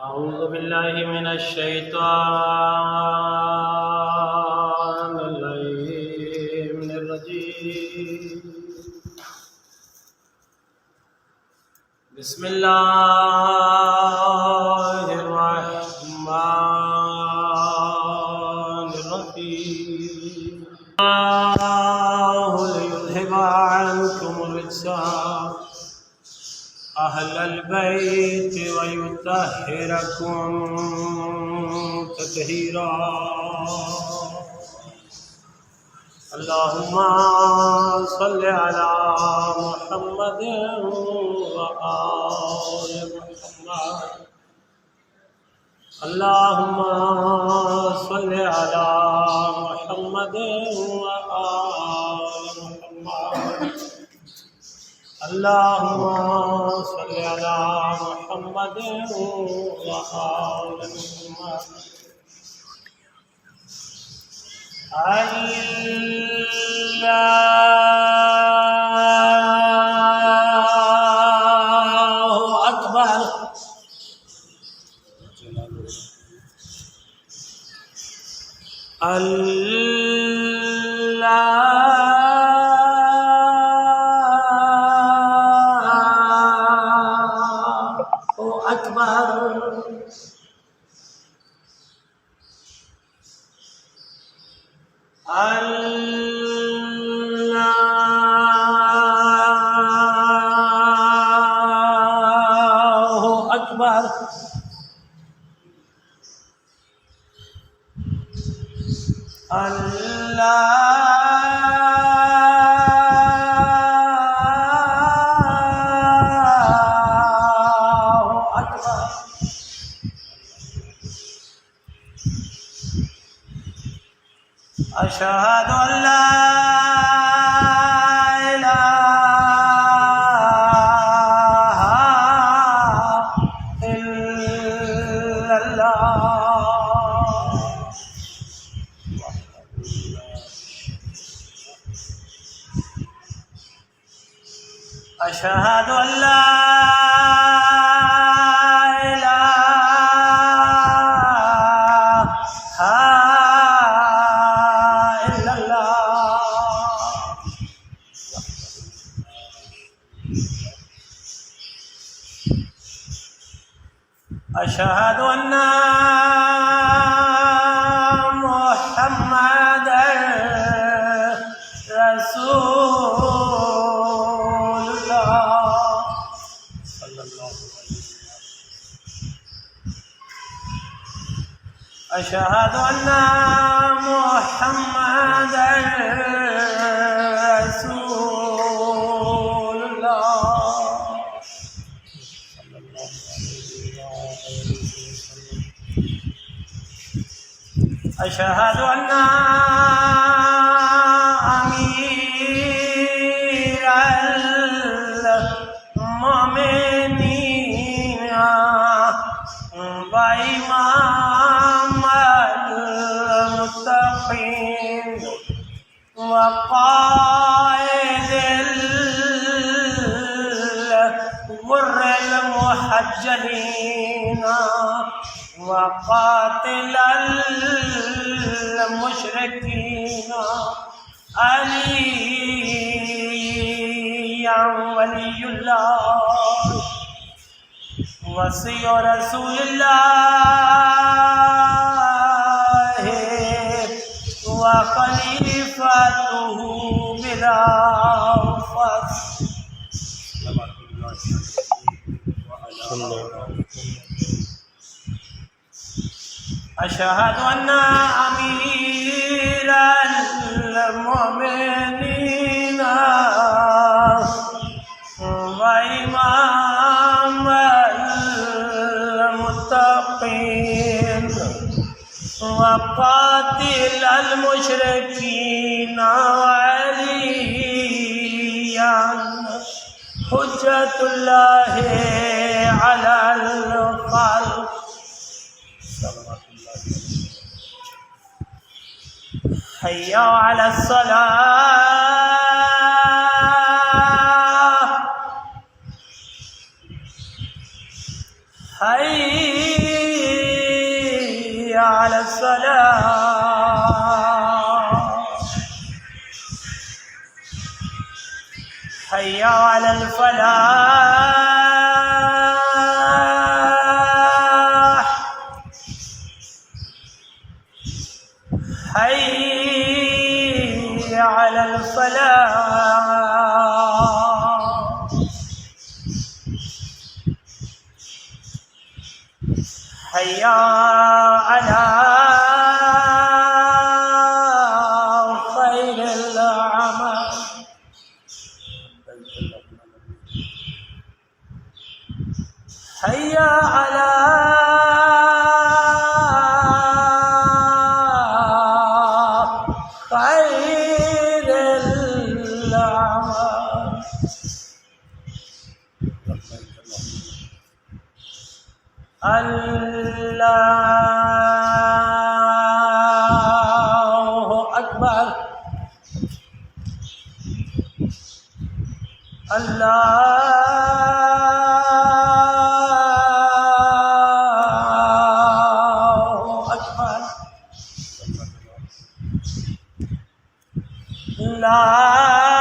أعوذ بالله من الشيطان الرجيم بسم الله الرحمن الرحيم الله ليذهب عنكم الرجس أهل البيت ويطهركم تطهيرا اللهم صل على محمد وآل محمد اللهم صل على محمد وآل محمد اللهم صل على محمد وآل محمد الله أكبر الله أكبر الله أكبر الله أكبر أشهد أن لا إله إلا الله أشهد أن لا أشهد أن محمدا رسول الله صلى الله عليه وسلم أشهد أن محمدا رسول الله أشهد أن أمير المؤمنين وإمام المتقين وقائد الغر المحجلين وقاتل المشركين علي ولي الله وصي رسول الله وخليفته بلا فصل أشهد أن أمير المؤمنين وإمام المتقين وقاتل المشركين عليا حجة الله على الخلق حي على الصلاة حي حي على الفلاح حي على الفلاح حي على خير العمل حي على خير العمل الله أكبر الله أكبر لا